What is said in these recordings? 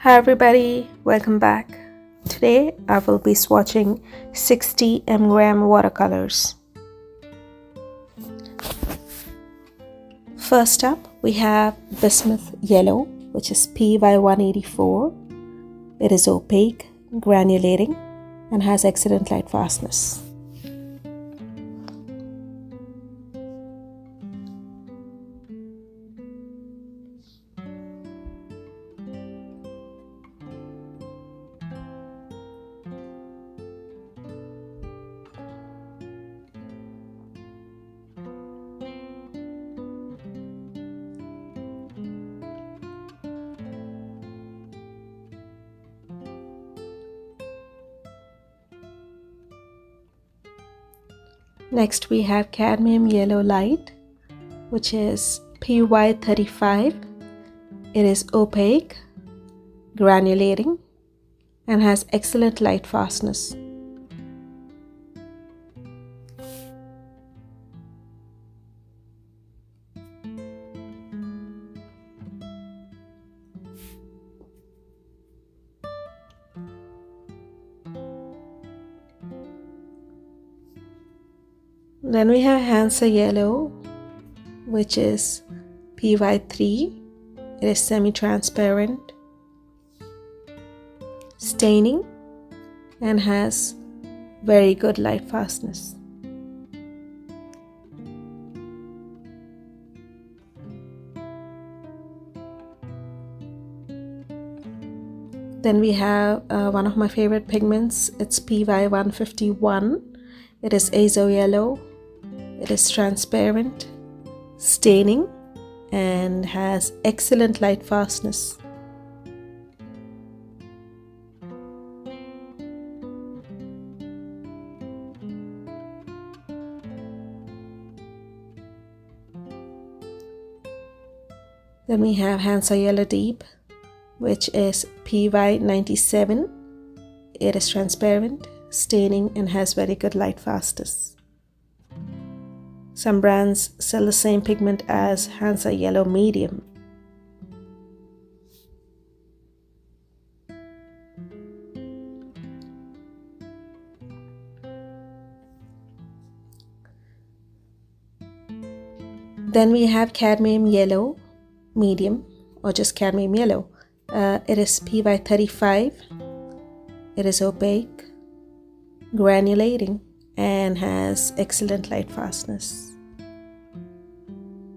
Hi everybody, welcome back. Today I will be swatching 60 mg watercolors. First up we have Bismuth Yellow, which is PY184. It is opaque, granulating and has excellent light fastness. Next we have Cadmium Yellow Light, which is PY35. It is opaque, granulating and has excellent light fastness. Then we have Hansa Yellow, which is PY3. It is semi-transparent, staining and has very good light fastness. Then we have one of my favorite pigments. It's PY151. It is Azo Yellow. It is transparent, staining and has excellent light fastness. Then we have Hansa Yellow Deep, which is PY97. It is transparent, staining and has very good light fastness. Some brands sell the same pigment as Hansa Yellow Medium. Then we have Cadmium Yellow Medium, or just Cadmium Yellow. It is PY35. It is opaque, granulating and has excellent light fastness.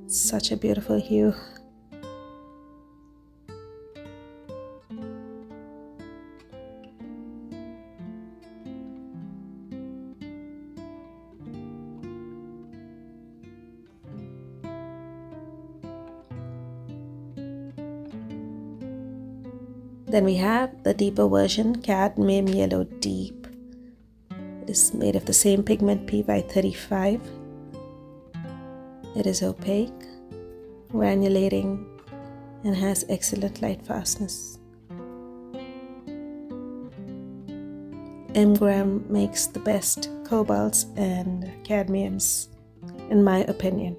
Such a beautiful hue. Then we have the deeper version, Cadmium Yellow Deep. It is made of the same pigment, PY35. It is opaque, granulating and has excellent light fastness. Mgram makes the best cobalts and cadmiums, in my opinion.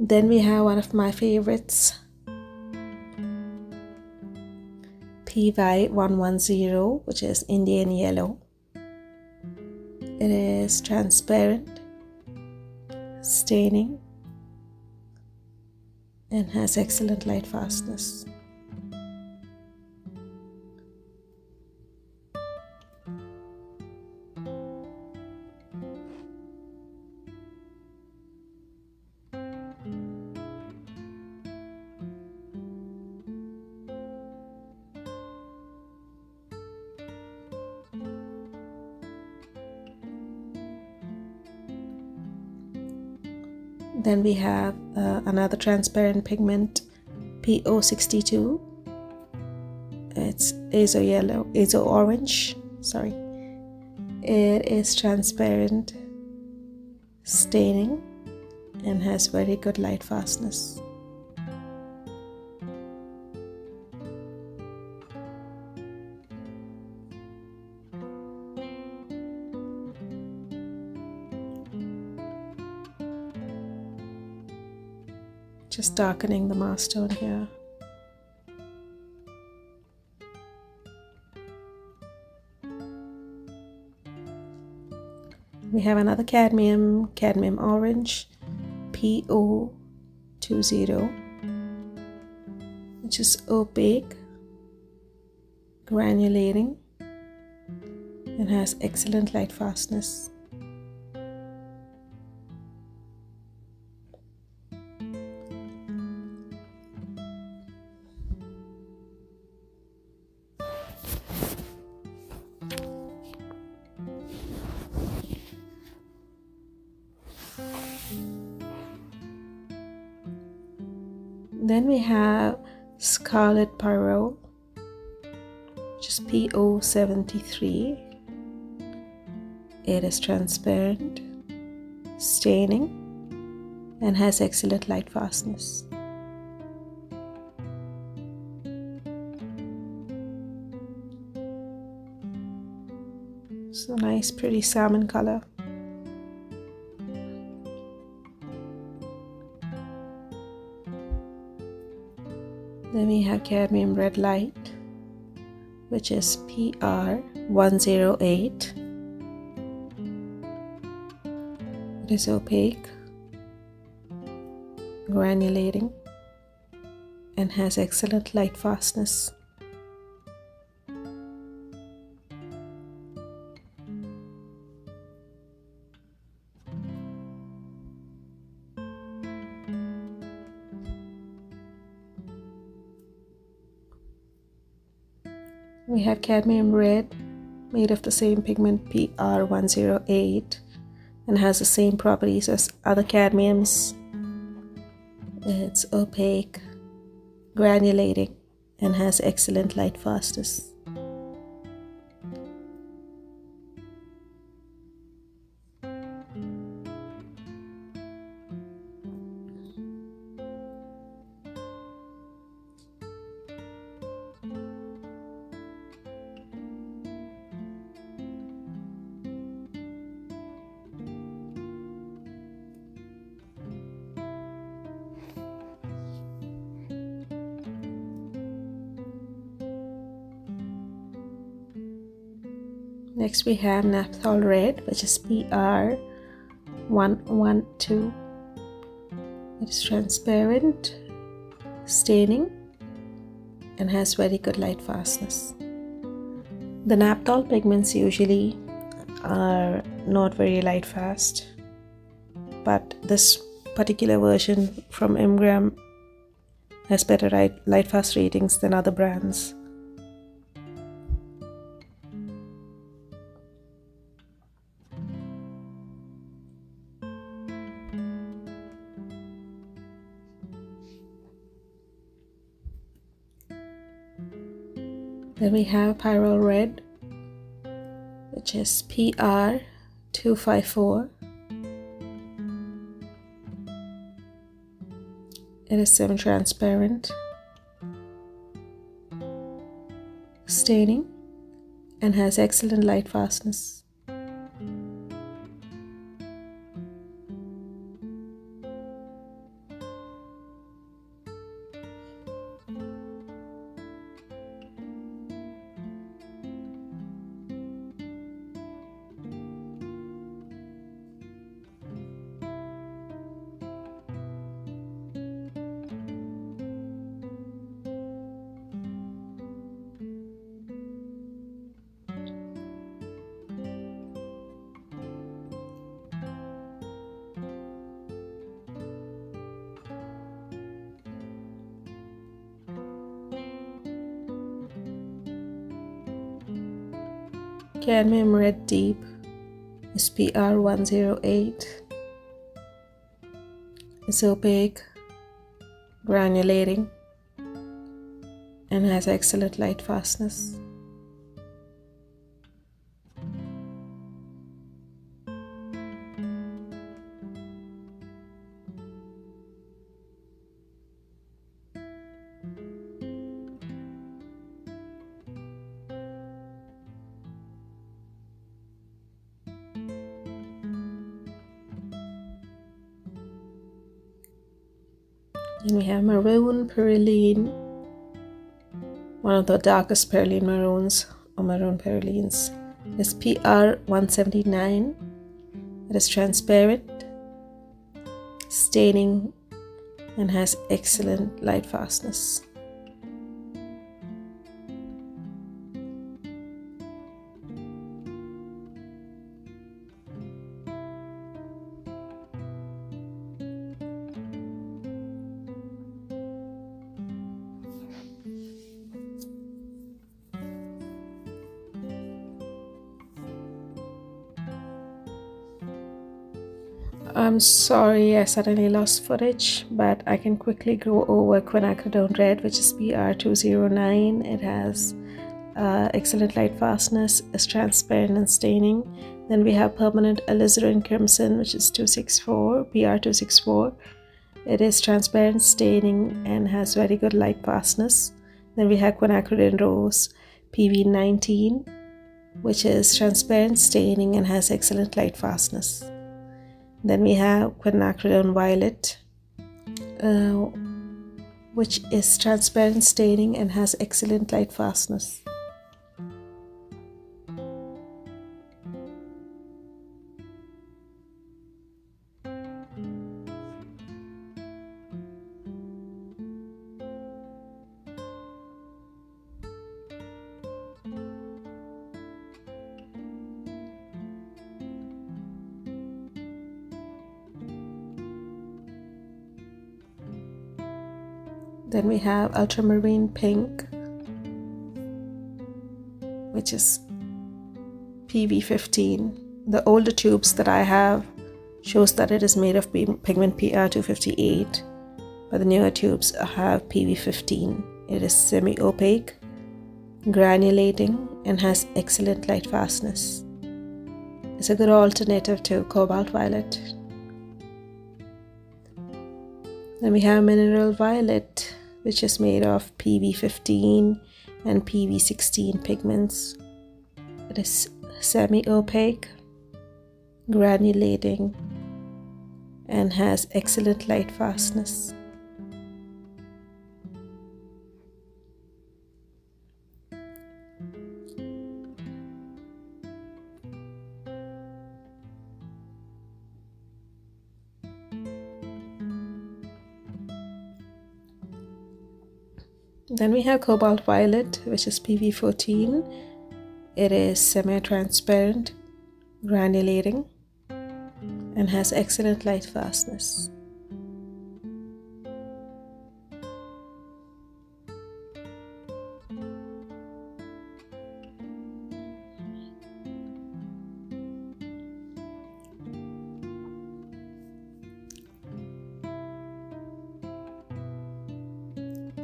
Then we have one of my favorites, PY110, which is Indian Yellow. It is transparent, staining and has excellent light fastness. Then we have another transparent pigment, PO62. It's Azo Orange, sorry. It is transparent, staining and has very good light fastness. Just darkening the marstone here. We have another cadmium orange, PO20, which is opaque, granulating, and has excellent light fastness. Then we have Scarlet Pyrrole, which is PO73. It is transparent, staining, and has excellent light fastness. So nice, pretty salmon color. Then we have Cadmium Red Light, which is PR108. It is opaque, granulating, and has excellent light fastness. We have Cadmium Red, made of the same pigment PR108, and has the same properties as other cadmiums. It's opaque, granulating, and has excellent light fastness. Next we have Naphthol Red, which is PR112. It is transparent, staining, and has very good light fastness. The naphthol pigments usually are not very light fast, but this particular version from Imgram has better light fast ratings than other brands. Then we have Pyrrole Red, which is PR254. It is semi-transparent, staining, and has excellent light fastness. Cadmium Red Deep is PR108. It's opaque, granulating, and has excellent light fastness. And we have maroon perylene, one of the darkest perylene maroons or maroon perylines. It's PR 179. It is transparent, staining, and has excellent light fastness. I'm sorry I suddenly lost footage, but I can quickly go over quinacridone red, which is PR209. It has excellent light fastness, is transparent and staining. Then we have permanent alizarin crimson, which is 264, PR264. It is transparent, staining, and has very good light fastness. Then we have quinacridone rose, PV19, which is transparent, staining, and has excellent light fastness. Then we have quinacridone violet, which is transparent, staining, and has excellent light fastness. Then we have ultramarine pink, which is PV15. The older tubes that I have shows that it is made of pigment PR258, but the newer tubes have PV15. It is semi-opaque, granulating, and has excellent light fastness. It's a good alternative to cobalt violet. Then we have mineral violet, which is made of PV15 and PV16 pigments. It is semi-opaque, granulating, and has excellent light fastness. Then we have cobalt violet, which is PV14. It is semi-transparent, granulating, and has excellent light fastness.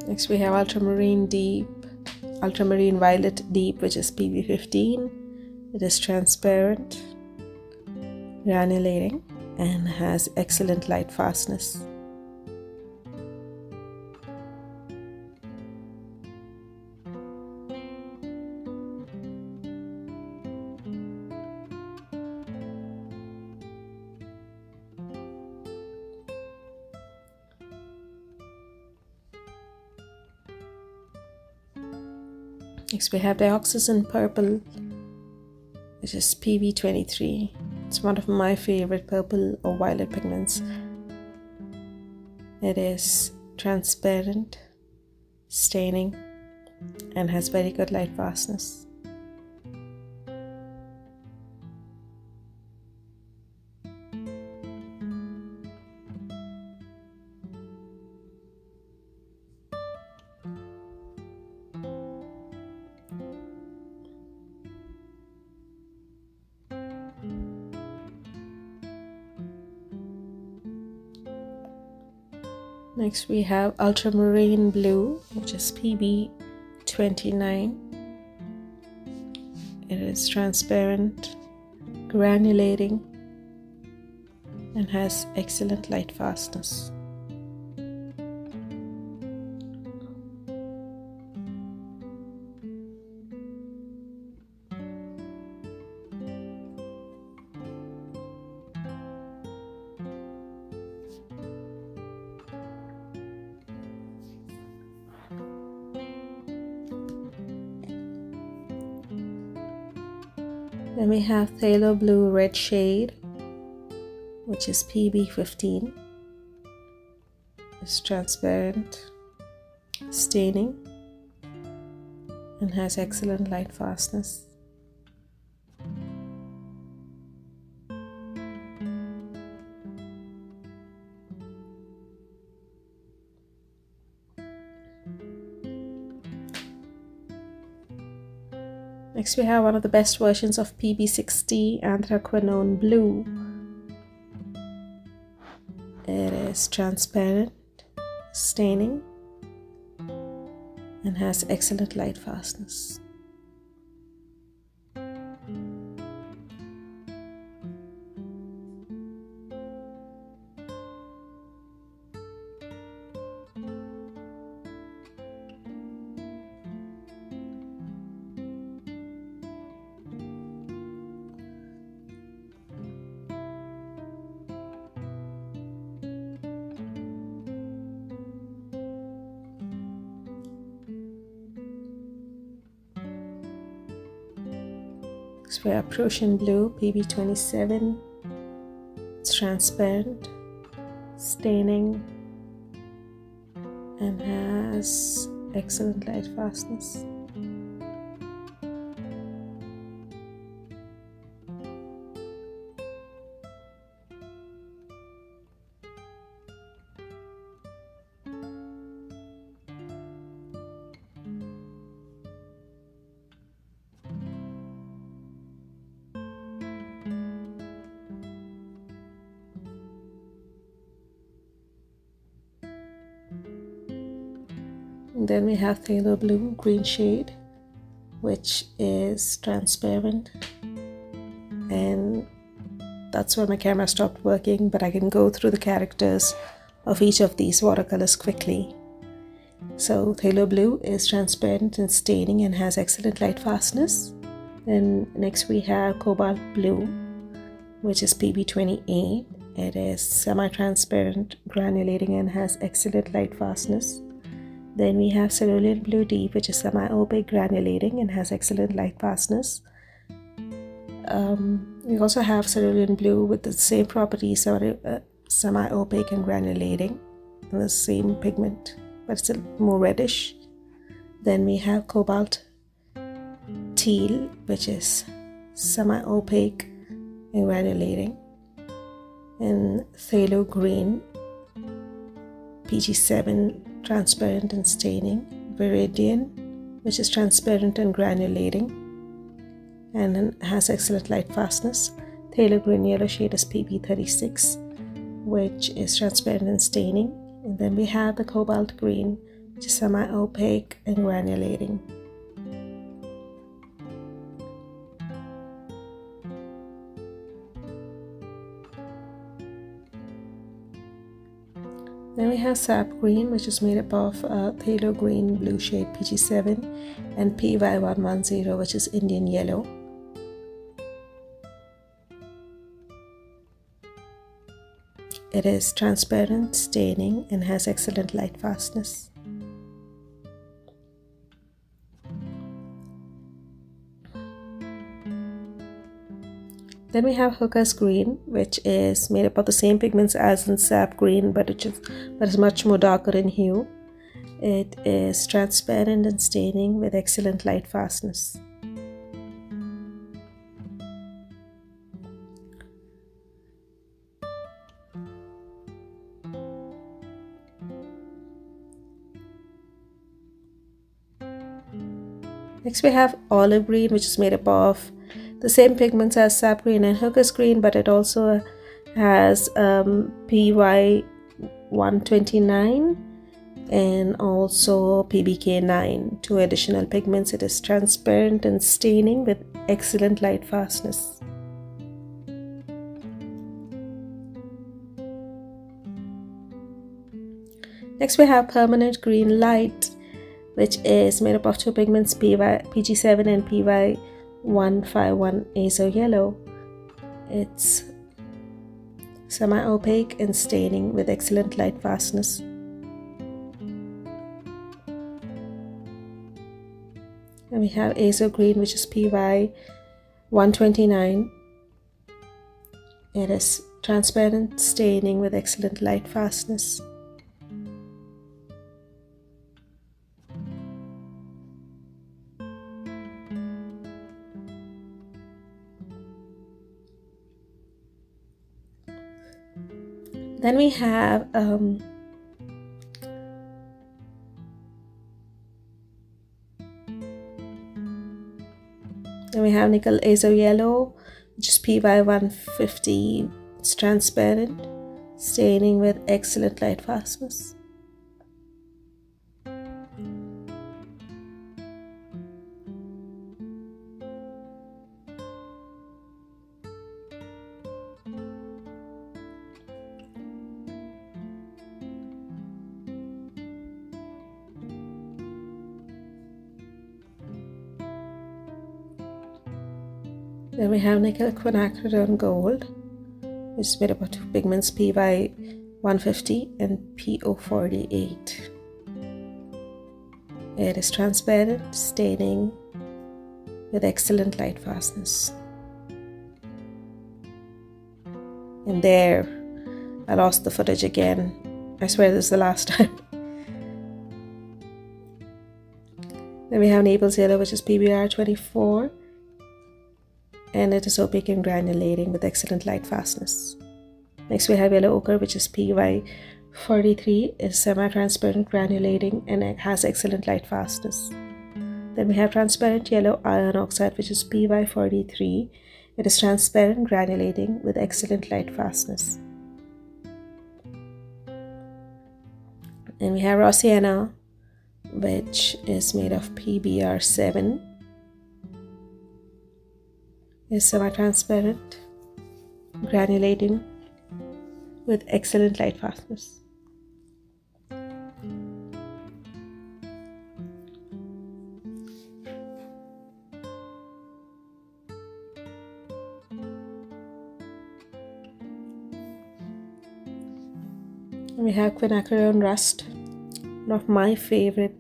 Next we have ultramarine violet deep, which is PV15. It is transparent, granulating, and has excellent light fastness. Next we have dioxazine purple, which is PV23. It's one of my favorite purple or violet pigments. It is transparent, staining, and has very good light fastness. Next we have ultramarine blue, which is PV29. It is transparent, granulating, and has excellent light fastness. Then we have Phthalo Blue Red shade, which is PB15. It's transparent, staining, and has excellent light fastness. Next we have one of the best versions of PB60 Anthraquinone Blue. It is transparent, staining, and has excellent light fastness. We have Prussian Blue PB27. It's transparent, staining, and has excellent light fastness. And then we have Phthalo Blue Green shade, which is transparent, and that's where my camera stopped working, but I can go through the characters of each of these watercolors quickly. So Phthalo Blue is transparent and staining and has excellent light fastness. Then next we have Cobalt Blue, which is PB28. It is semi-transparent, granulating, and has excellent light fastness. Then we have Cerulean Blue Deep, which is semi-opaque, granulating, and has excellent light fastness. We also have Cerulean Blue with the same properties, semi-opaque and granulating, and the same pigment, but it's a more reddish. Then we have Cobalt Teal, which is semi-opaque and granulating, and Phthalo Green PG7, transparent and staining. Viridian, which is transparent and granulating and has excellent light fastness. Phthalo Green Yellow shade is PB36, which is transparent and staining. And then we have the Cobalt Green, which is semi-opaque and granulating. Then we have Sap Green, which is made up of Phthalo Green Blue shade PG7 and PY110, which is Indian Yellow. It is transparent, staining, and has excellent light fastness. Then we have Hooker's Green, which is made up of the same pigments as in Sap Green, but is much more darker in hue. It is transparent and staining with excellent light fastness. Next we have Olive Green, which is made up of the same pigments as Sap Green and Hooker's Green, but it also has PY129 and also PBK9, two additional pigments. It is transparent and staining with excellent light fastness. Next we have Permanent Green Light, which is made up of two pigments, PG7 and PY151 Azo Yellow. It's semi-opaque and staining with excellent light fastness. And we have Azo Green, which is PY152 129. It is transparent staining with excellent light fastness. Then we have nickel azo yellow, which is PY150. It's transparent, staining with excellent light fastness. Then we have nickel quinacridone gold, which is made up of two pigments, PY150 and PO48. It is transparent, staining with excellent light fastness. And there, I lost the footage again. I swear this is the last time. Then we have Naples yellow, which is PBR24. And it is opaque and granulating with excellent light fastness. Next we have yellow ochre, which is PY43, is semi-transparent, granulating, and it has excellent light fastness. Then we have transparent yellow iron oxide, which is PY43. It is transparent, granulating, with excellent light fastness. And we have raw sienna, which is made of PBR7. Is semi-transparent, granulating, with excellent light fastness. We have quinacridone rust. One of my favorite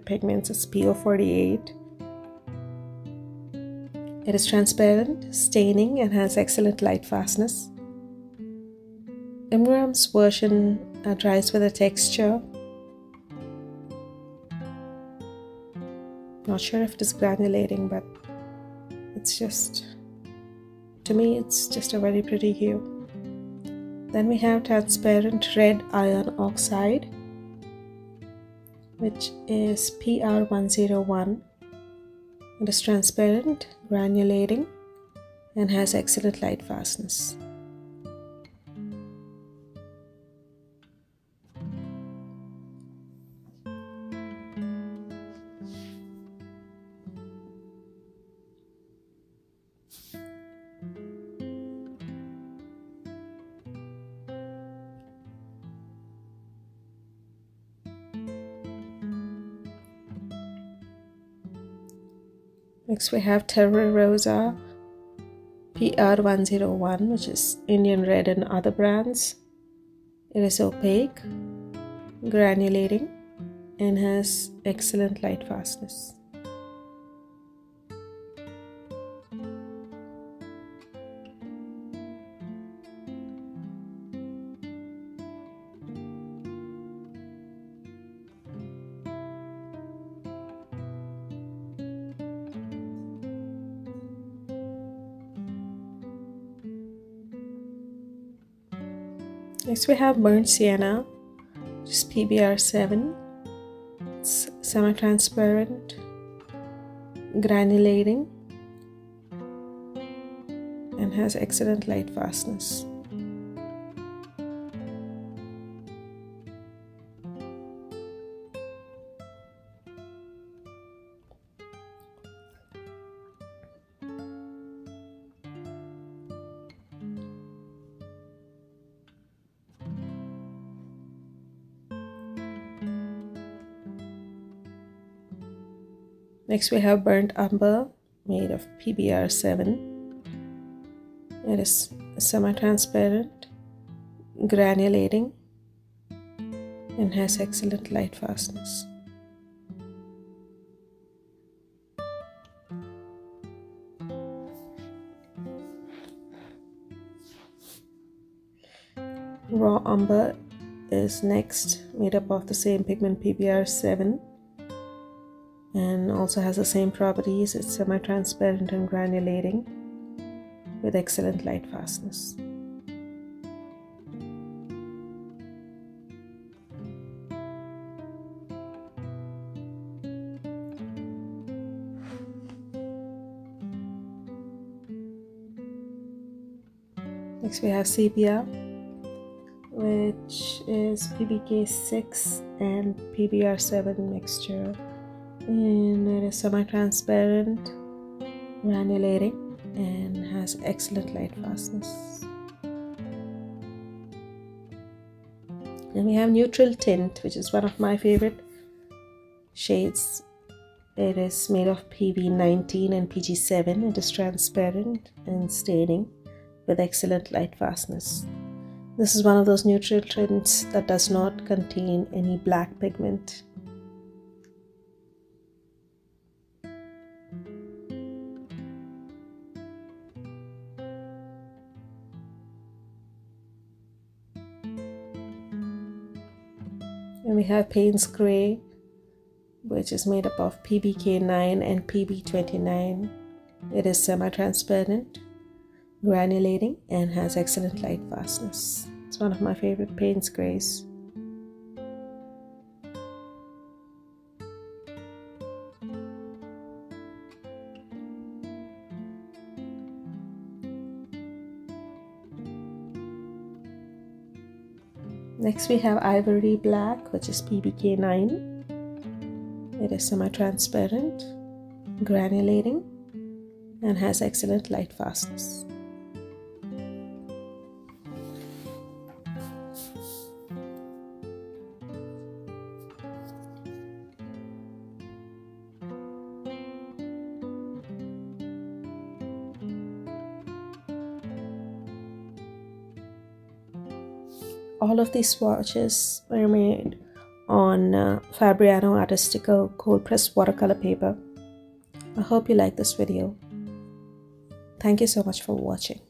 pigments is PO48. It is transparent, staining, and has excellent light fastness. Imgram's version dries with a texture. Not sure if it is granulating, but it's just, to me, it's just a very pretty hue. Then we have transparent red iron oxide, which is PR101. It is transparent, granulating, and has excellent light fastness. Next we have Terra Rosa PR101, which is Indian Red and other brands. It is opaque, granulating, and has excellent light fastness. Next we have burnt sienna, which is PBR7. It's semi-transparent, granulating, and has excellent light fastness. Next we have burnt umber, made of PBR7. It is semi-transparent, granulating, and has excellent light fastness. Raw Umber is next, made up of the same pigment PBR7 and also has the same properties. It's semi-transparent and granulating with excellent light fastness. Next we have Sepia, which is PBK6 and PBR7 mixture, and it is semi-transparent, granulating, and has excellent light fastness. And we have Neutral Tint, which is one of my favorite shades. It is made of PB19 and PG7. It is transparent and staining with excellent light fastness. This is one of those neutral tints that does not contain any black pigment. And we have Payne's Grey, which is made up of PBK9 and PB29. It is semi-transparent, granulating, and has excellent light fastness. It's one of my favorite Payne's Greys. Next we have Ivory Black, which is PBK9. It is semi-transparent, granulating, and has excellent light fastness. All of these swatches were made on Fabriano Artistico cold pressed watercolor paper. I hope you like this video. Thank you so much for watching.